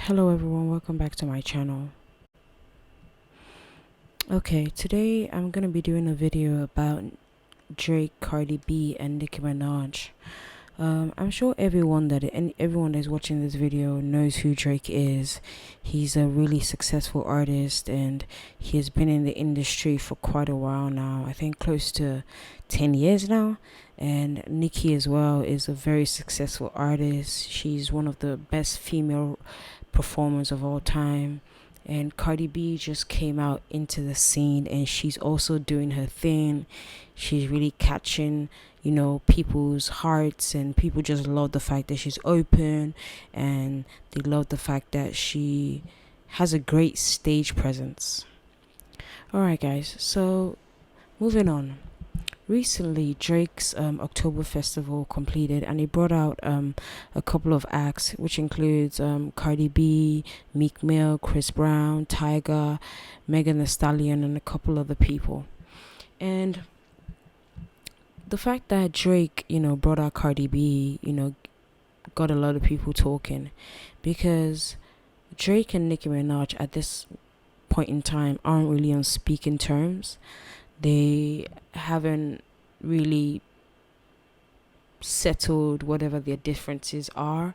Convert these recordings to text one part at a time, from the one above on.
Hello everyone, welcome back to my channel. Okay, today I'm gonna be doing a video about Drake, Cardi B, and Nicki Minaj. I'm sure everyone that is watching this video knows who Drake is. He's a really successful artist, and he has been in the industry for quite a while now. I think close to 10 years now. And Nicki as well is a very successful artist. She's one of the best female performers of all time. And Cardi B just came out into the scene, and she's also doing her thing. She's really catching, people's hearts, and people just love the fact that she's open, and they love the fact that she has a great stage presence. Alright, guys, so moving on. Recently, Drake's October Festival completed, and he brought out a couple of acts, which includes Cardi B, Meek Mill, Chris Brown, Tyga, Megan Thee Stallion, and a couple other people. And the fact that Drake, brought out Cardi B, got a lot of people talking, because Drake and Nicki Minaj at this point in time aren't really on speaking terms. They haven't really settled whatever their differences are,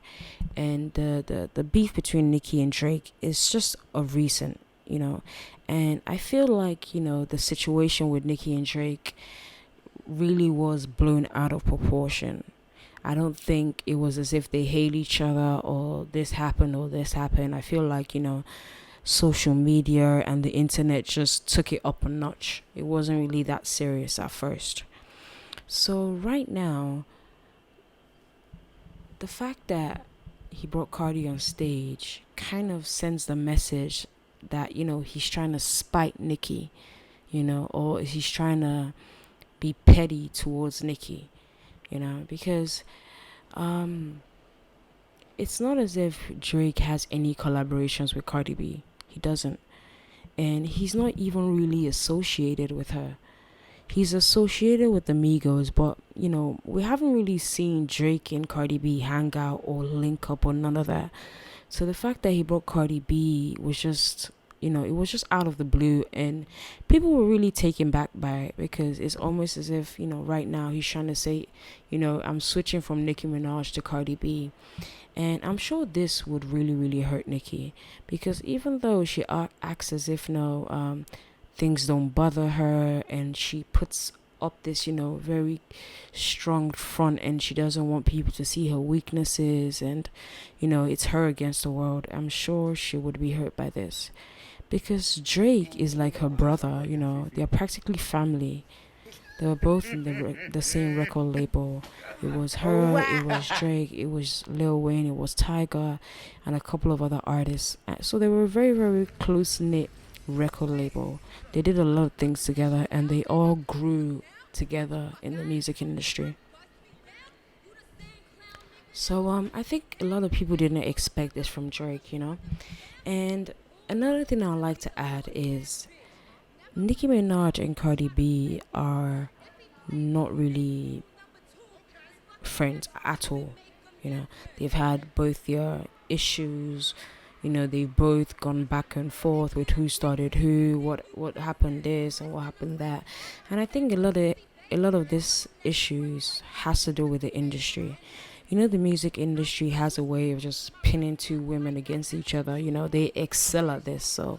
and the beef between Nicki and Drake is just of recent, and I feel like the situation with Nicki and Drake really was blown out of proportion. I don't think it was as if they hate each other, or this happened or this happened. I feel like social media and the internet just took it up a notch. It wasn't really that serious at first. So right now, the fact that he brought Cardi on stage kind of sends the message that he's trying to spite Nicki, or he's trying to be petty towards Nicki, because it's not as if Drake has any collaborations with Cardi B. He doesn't. And he's not even really associated with her. He's associated with the Migos, but we haven't really seen Drake and Cardi B hang out or link up or none of that. So the fact that he brought Cardi B was just, it was just out of the blue, and people were really taken back by it, because it's almost as if, right now he's trying to say, I'm switching from Nicki Minaj to Cardi B. And I'm sure this would really, really hurt Nicki, because even though she acts as if things don't bother her, and she puts up this very strong front, and she doesn't want people to see her weaknesses, and it's her against the world, I'm sure she would be hurt by this, because Drake is like her brother. They're practically family. They were both in the same record label. It was her, it was Drake, it was Lil Wayne, it was Tyga, and a couple of other artists. So they were a very, very close-knit record label. They did a lot of things together, and they all grew together in the music industry. So I think a lot of people didn't expect this from Drake, And another thing I'd like to add is Nicki Minaj and Cardi B are not really friends at all. They've had both their issues. They've both gone back and forth with who started who, what happened this and what happened that. And I think a lot of this issues has to do with the industry. The music industry has a way of just pinning two women against each other. They excel at this, so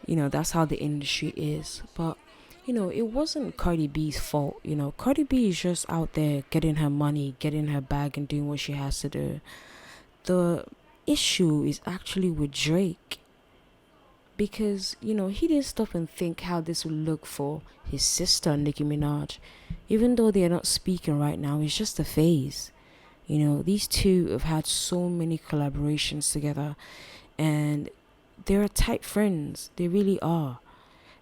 that's how the industry is. But it wasn't Cardi B's fault. Cardi B is just out there getting her money, getting her bag, and doing what she has to do. The issue is actually with Drake, because he didn't stop and think how this would look for his sister Nicki Minaj. Even though they are not speaking right now, it's just a phase. These two have had so many collaborations together, and they're tight friends. They really are.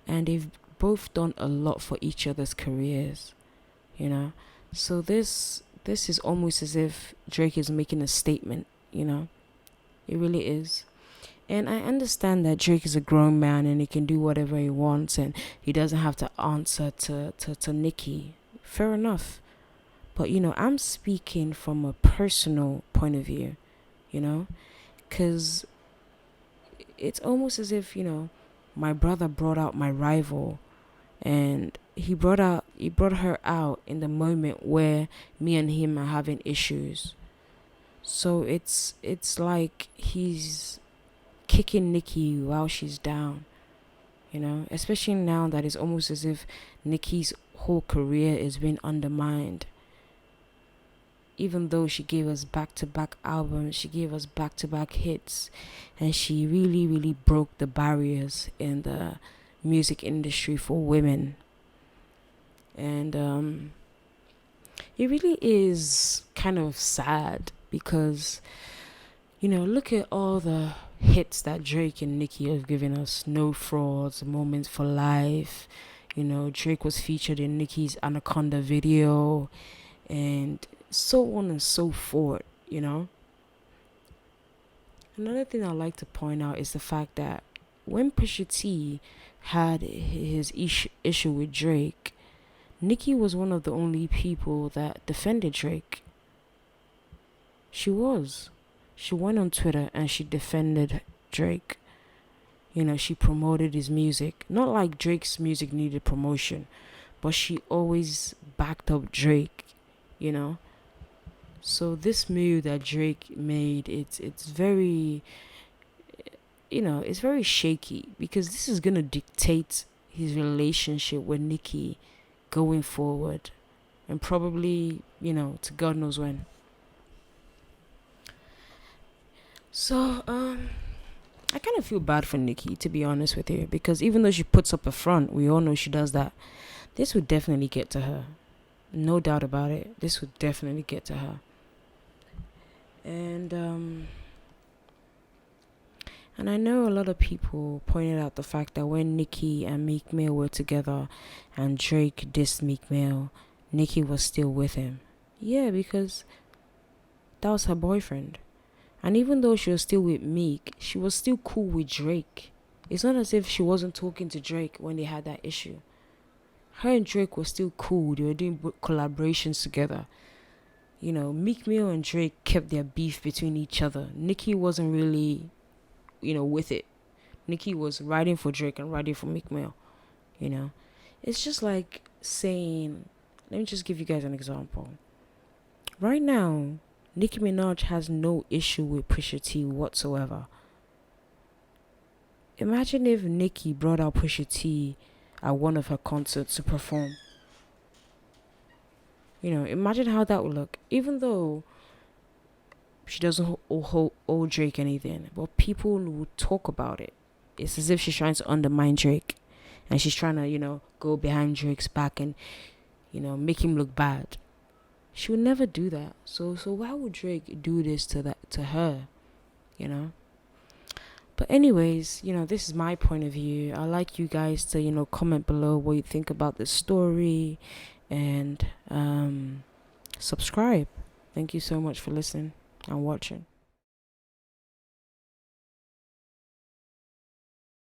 And they've both done a lot for each other's careers, So this is almost as if Drake is making a statement, It really is. And I understand that Drake is a grown man, and he can do whatever he wants, and he doesn't have to answer to Nicki. Fair enough. But I'm speaking from a personal point of view, because it's almost as if, my brother brought out my rival, and he brought her out in the moment where me and him are having issues. So it's like he's kicking Nicki while she's down, especially now that it's almost as if Nicki's whole career is being undermined. Even though she gave us back to back albums, she gave us back to back hits, and she really, really broke the barriers in the music industry for women. And it really is kind of sad because, look at all the hits that Drake and Nicki have given us. No Frauds, Moments for Life. Drake was featured in Nicki's Anaconda video, and so on and so forth. Another thing I like to point out is the fact that when Pusha T had his issue with Drake, Nicki was one of the only people that defended Drake. She was. She went on Twitter and she defended Drake. She promoted his music. Not like Drake's music needed promotion, but she always backed up Drake, you know. So this move that Drake made, it's very, it's very shaky because this is gonna dictate his relationship with Nicki going forward, and probably, to God knows when. So I kind of feel bad for Nicki, to be honest with you, because even though she puts up a front, we all know she does that. This would definitely get to her, no doubt about it. This would definitely get to her. And I know a lot of people pointed out the fact that when Nicki and Meek Mill were together and Drake dissed Meek Mill, Nicki was still with him. Yeah, because that was her boyfriend. And even though she was still with Meek, she was still cool with Drake. It's not as if she wasn't talking to Drake when they had that issue. Her and Drake were still cool. They were doing collaborations together. Meek Mill and Drake kept their beef between each other. Nicki wasn't really, with it. Nicki was riding for Drake and riding for Meek Mill. It's just like saying, let me just give you guys an example. Right now, Nicki Minaj has no issue with Pusha T whatsoever. Imagine if Nicki brought out Pusha T at one of her concerts to perform. Imagine how that would look. Even though she doesn't owe Drake anything, but people would talk about it. It's as if she's trying to undermine Drake, and she's trying to, go behind Drake's back and, make him look bad. She would never do that. So why would Drake do this to her? But anyways, this is my point of view. I'd like you guys to, comment below what you think about this story, and subscribe. Thank you so much for listening and watching.